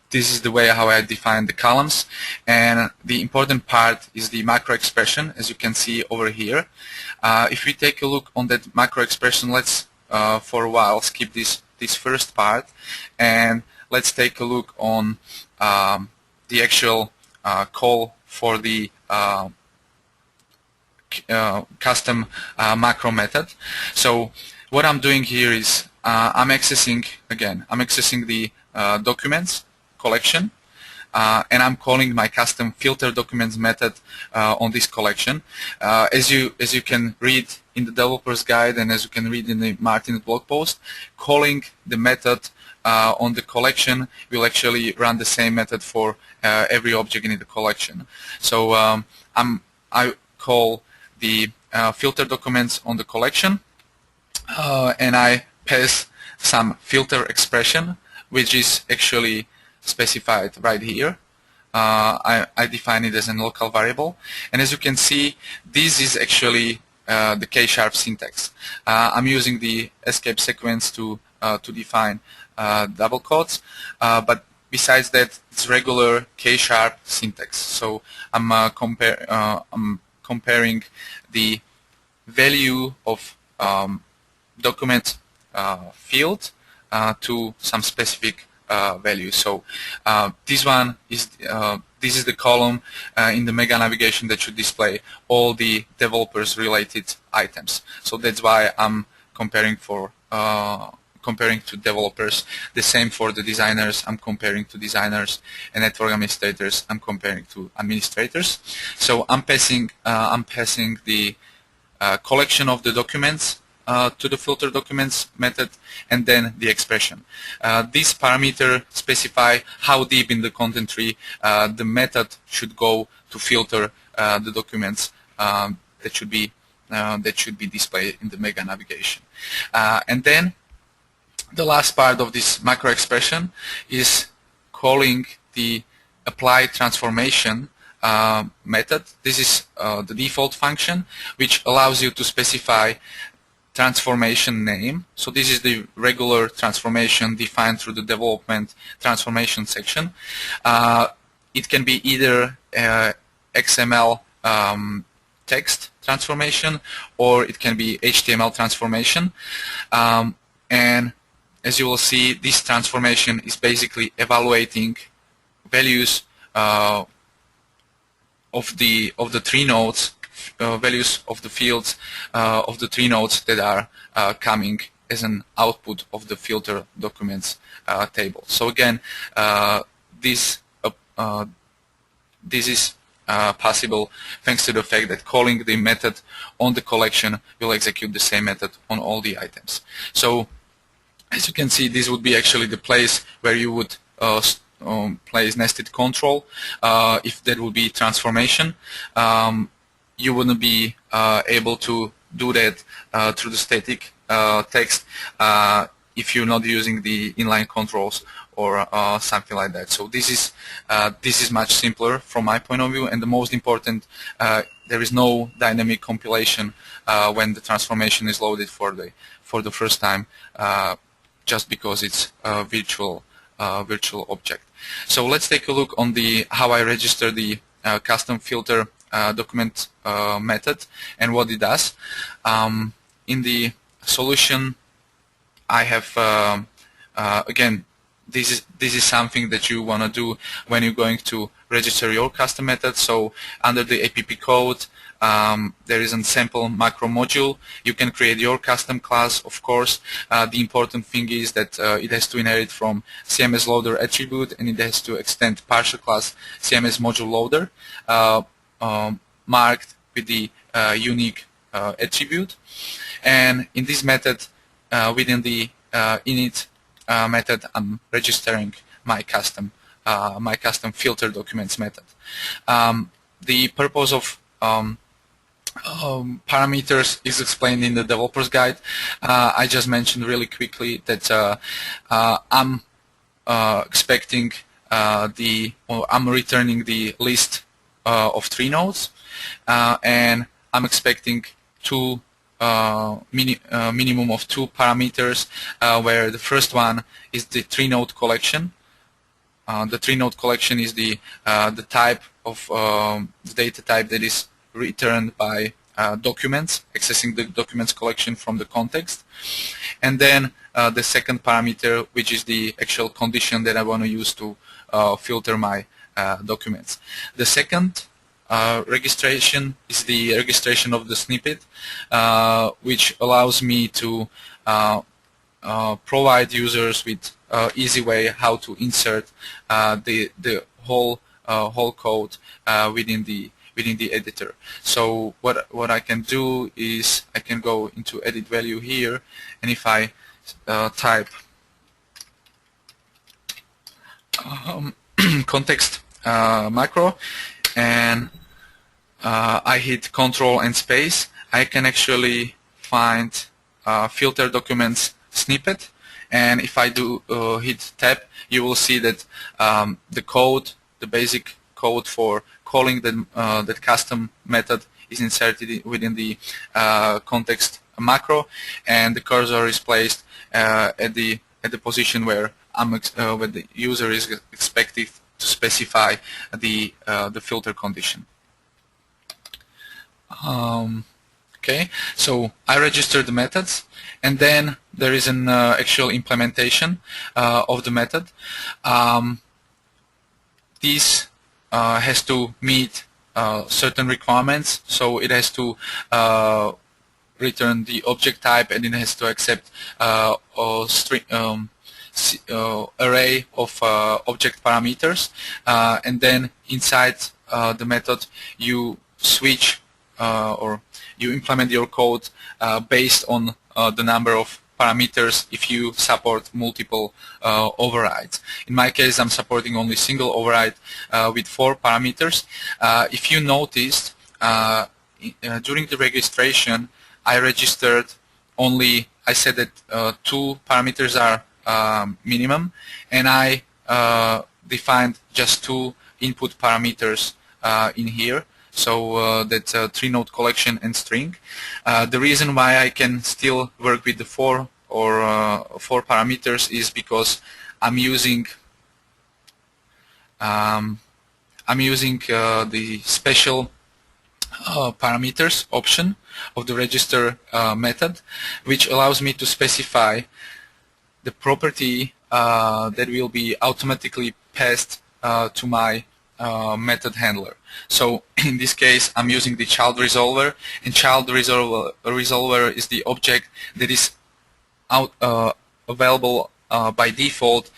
This is the way how I define the columns, and the important part is the macro expression, as you can see over here. If we take a look on that macro expression, let's for a while skip this first part, and let's take a look on the actual call for the custom macro method. So what I'm doing here is I'm accessing the documents collection, and I'm calling my custom filter documents method on this collection. As you can read in the developer's guide, and as you can read in the Martin's blog post, calling the method on the collection will actually run the same method for every object in the collection. So I call the filter documents on the collection, and I pass some filter expression, which is actually specified right here. I define it as a local variable, and as you can see, this is actually the K-sharp syntax. I'm using the escape sequence to define double quotes, but besides that, it's regular K-sharp syntax. So I'm comparing the value of document field to some specific values. So this one is this is the column in the mega navigation that should display all the developers related items. So that's why I'm comparing to developers. The same for the designers, I'm comparing to designers, and network administrators, I'm comparing to administrators. So I'm passing the collection of the documents to the filter documents method, and then the expression. This parameter specify how deep in the content tree the method should go to filter the documents that should be displayed in the mega navigation. And then the last part of this macro expression is calling the apply transformation method. This is the default function, which allows you to specify transformation name. So this is the regular transformation defined through the development transformation section. It can be either XML text transformation, or it can be HTML transformation. And as you will see, this transformation is basically evaluating values of the tree nodes, values of the fields of the tree nodes that are coming as an output of the filter documents table. So again, this is possible thanks to the fact that calling the method on the collection will execute the same method on all the items. So as you can see, this would be actually the place where you would place nested control. If there would be transformation, you wouldn't be able to do that through the static text if you're not using the inline controls or something like that. So this is much simpler from my point of view, and the most important, there is no dynamic compilation when the transformation is loaded for the first time, just because it's a virtual object. So let's take a look on how I register the custom filter document method and what it does. In the solution, I have again, this is something that you want to do when you're going to register your custom method. So under the app code, there is a sample macro module. You can create your custom class, of course. The important thing is that it has to inherit from CMS loader attribute, and it has to extend partial class CMS module loader marked with the unique attribute. And in this method, within the init method, I'm registering my custom filter documents method. The purpose of parameters is explained in the developer's guide. I just mentioned really quickly that I'm expecting I'm returning the list of tree nodes, and I'm expecting minimum of two parameters, where the first one is the tree node collection. The tree node collection is the type of the data type that is returned by documents, accessing the documents collection from the context. And then the second parameter, which is the actual condition that I want to use to filter my documents. The second registration is the registration of the snippet, which allows me to provide users with easy way how to insert the whole code within the editor. So what I can do is I can go into edit value here, and if I type context macro and I hit Control and space, I can actually find filter documents snippet, and if I do hit tab, you will see that the basic code for calling the custom method is inserted within the context macro, and the cursor is placed at the position where where the user is expected to specify the filter condition. Okay, so I register the methods, and then there is an actual implementation of the method. This has to meet certain requirements, so it has to return the object type, and it has to accept a string, array of object parameters, and then inside the method you switch or you implement your code based on the number of parameters if you support multiple overrides. In my case, I'm supporting only single override with 4 parameters. If you noticed, during the registration, I registered only, I said that 2 parameters are minimum, and I defined just 2 input parameters in here. So that's a 3-node collection and string. The reason why I can still work with the 4 parameters is because I'm using the special parameters option of the register method, which allows me to specify the property that will be automatically passed to my method handler. So in this case, I'm using the child resolver, and child resolver is the object that is available by default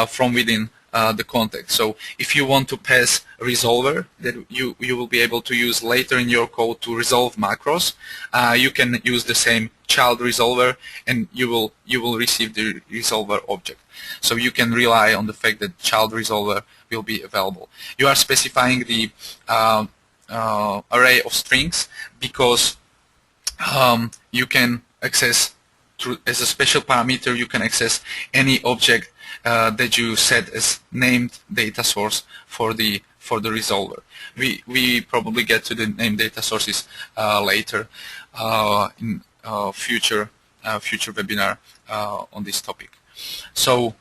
from within the context. So if you want to pass a resolver that you will be able to use later in your code to resolve macros, you can use the same child resolver, and you will receive the resolver object. So you can rely on the fact that child resolver will be available. You are specifying the array of strings because you can access as a special parameter, you can access any object that you set as named data source for the resolver. We probably get to the named data sources later in future webinar on this topic. So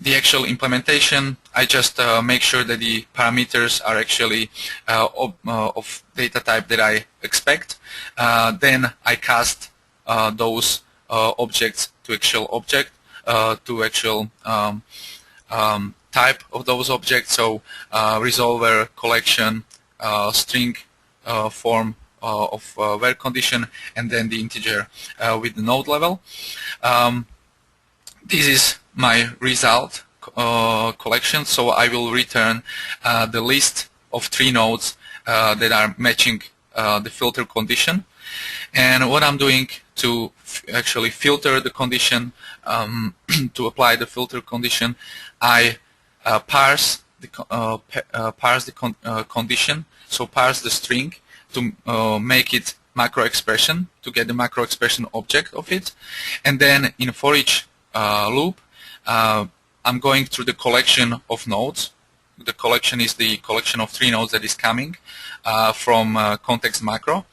the actual implementation, I just make sure that the parameters are actually of data type that I expect. Then I cast those objects to actual object, to actual type of those objects. So resolver, collection, string form of where condition, and then the integer with the node level. This is my result collection, so I will return the list of 3 nodes that are matching the filter condition. And what I'm doing to actually filter the condition, to apply the filter condition, I parse the condition, so parse the string to make it macro expression, to get the macro expression object of it. And then in for each loop, I'm going through the collection of nodes. The collection is the collection of 3 nodes that is coming from context macro.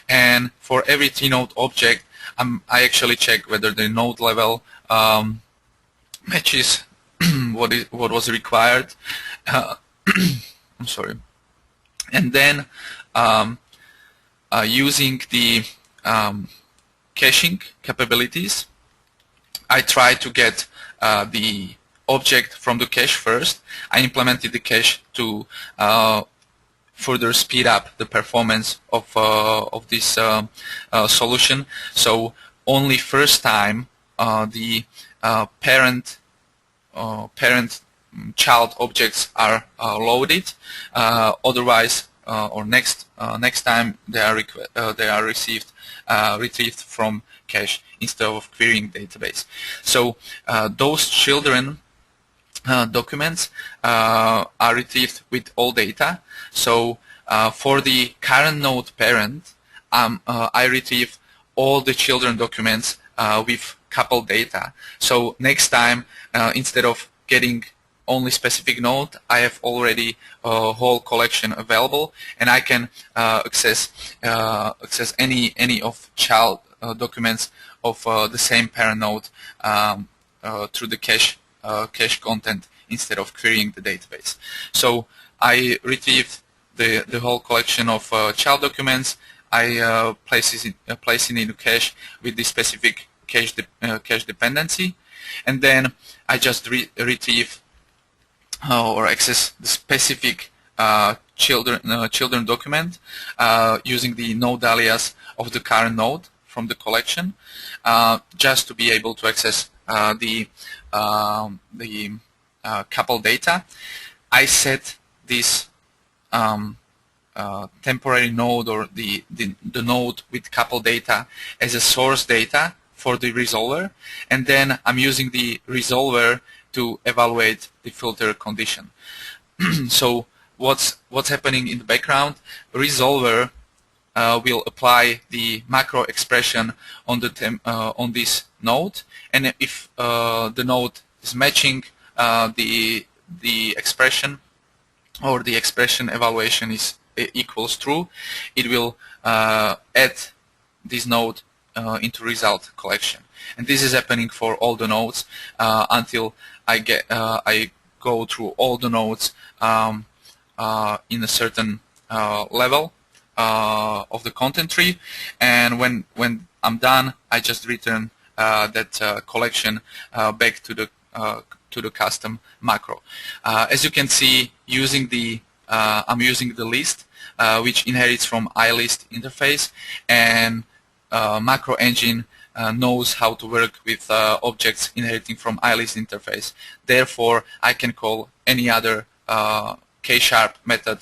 And for every 3-node object, I actually check whether the node level matches what was required. I'm sorry. And then using the caching capabilities, I try to get the object from the cache first. I implemented the cache to further speed up the performance of this solution. So only first time the parent child objects are loaded. Otherwise, or next time they are retrieved from cache instead of querying database. So those children documents are retrieved with all data. So for the current node parent, I retrieve all the children documents with coupled data. So next time, instead of getting only specific node, I have already a whole collection available, and I can access any of child documents of the same parent node through the cache content instead of querying the database. So I retrieved the whole collection of child documents. I place it into cache with the specific cache dependency, and then I just retrieve or access the specific children document using the node alias of the current node from the collection, just to be able to access the couple data. I set this temporary node, or the node with couple data, as a source data for the resolver, and then I'm using the resolver to evaluate the filter condition. So what's happening in the background? Resolver will apply the macro expression on the on this node, and if the node is matching the expression, or the expression evaluation is equals true, it will add this node into result collection. And this is happening for all the nodes until I go through all the nodes in a certain level of the content tree, and when I'm done, I just return that collection back to the custom macro. As you can see, using the I'm using the list, which inherits from iList interface, and macro engine knows how to work with objects inheriting from iList interface. Therefore, I can call any other K-sharp method,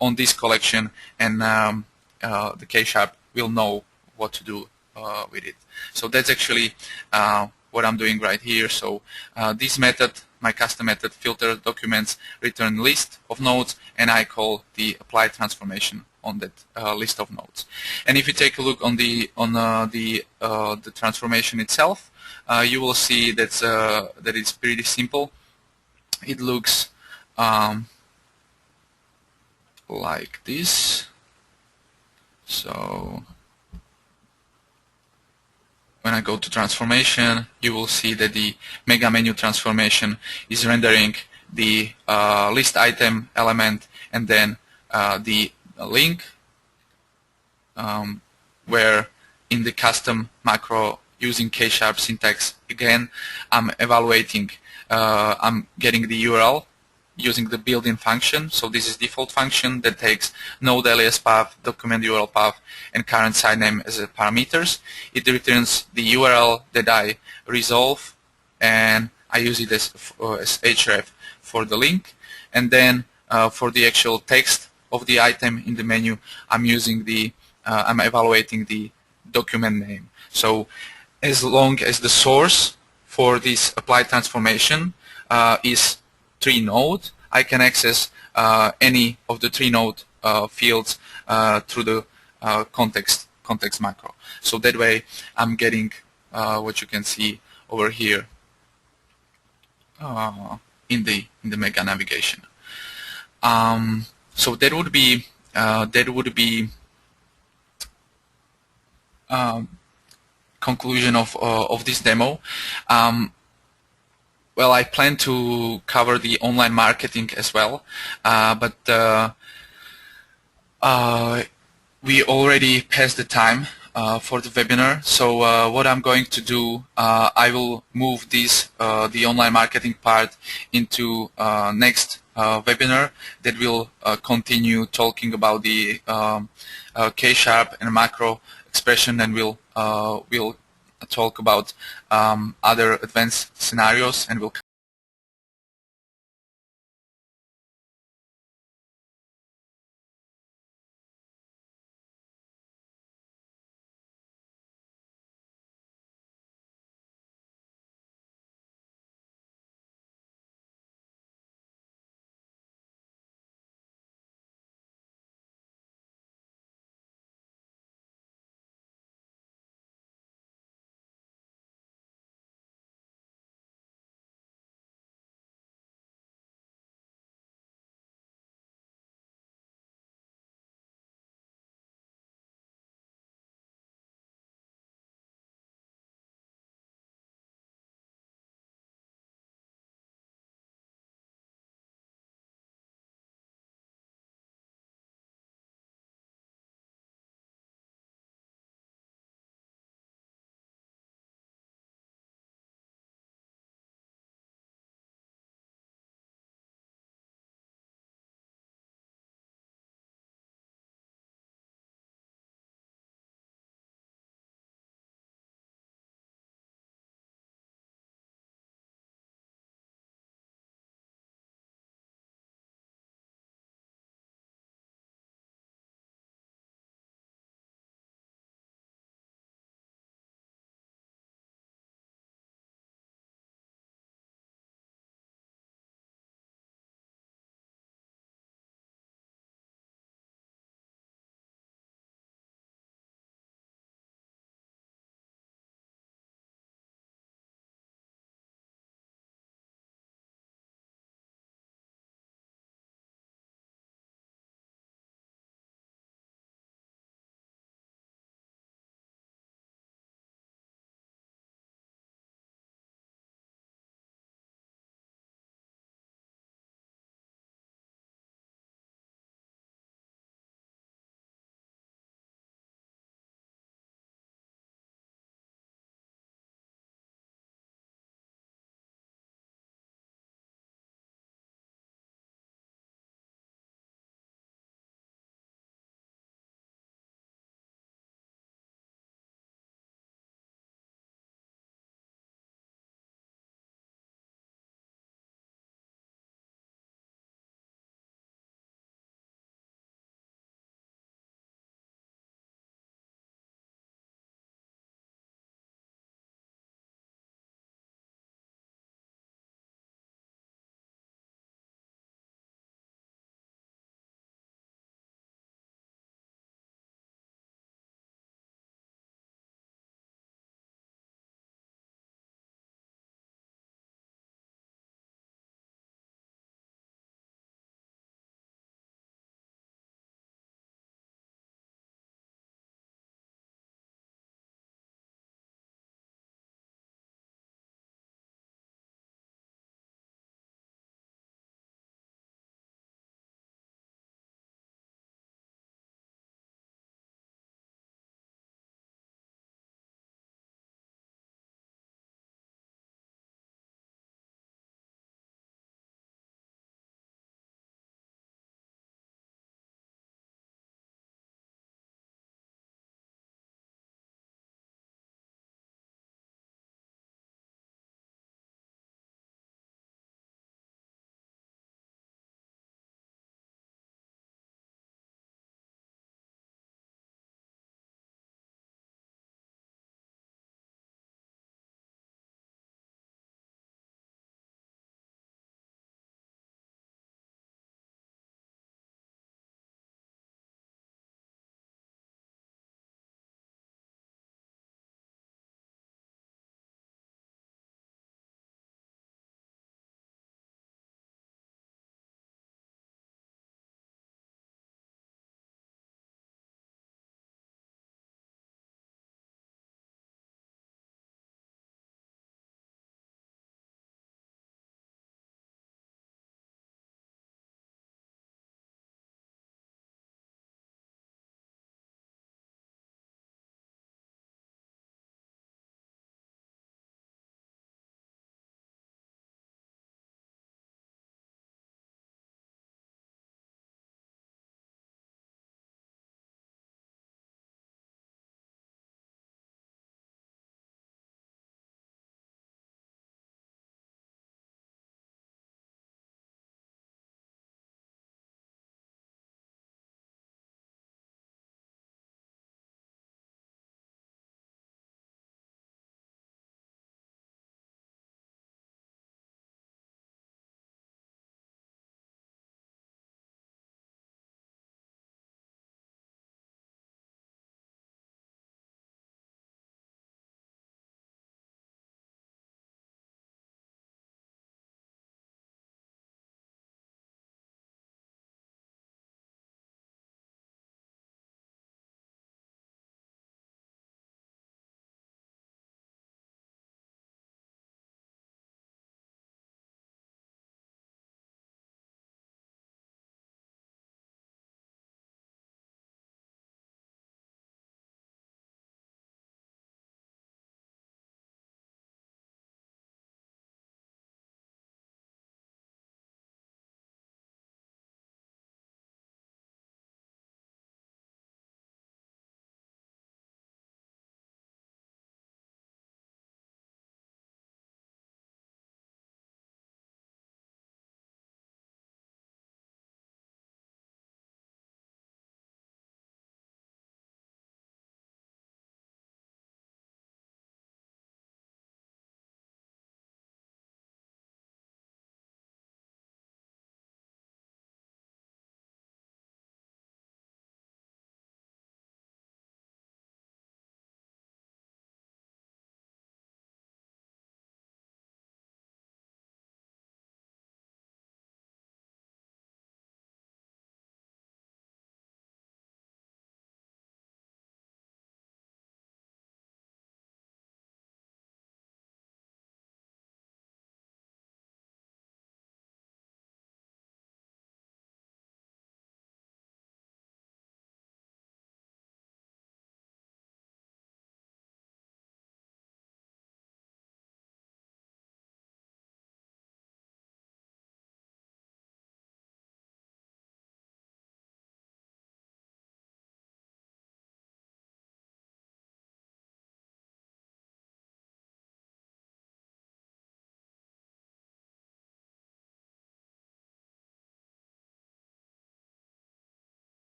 on this collection, and the K-sharp will know what to do with it. So that's actually what I'm doing right here. So this method, my custom method, filter documents, return list of nodes, and I call the apply transformation on that list of nodes. And if you take a look on the transformation itself, you will see that that it's pretty simple. It looks like this. So when I go to transformation, you will see that the mega menu transformation is rendering the list item element, and then the link, where in the custom macro using K-sharp syntax, again, I'm evaluating, I'm getting the URL using the built-in function. So this is default function that takes node alias path, document URL path, and current site name as parameters. It returns the URL that I resolve, and I use it as href for the link. And then for the actual text of the item in the menu, I'm using I'm evaluating the document name. So as long as the source for this applied transformation is 3 node, I can access any of the 3 node fields through the context macro. So that way I'm getting what you can see over here in the mega navigation. So that would be conclusion of this demo. Well, I plan to cover the online marketing as well, but we already passed the time for the webinar. So what I'm going to do, I will move the online marketing part into next webinar that will continue talking about the K-sharp and macro expression, and we'll talk about other advanced scenarios, and we'll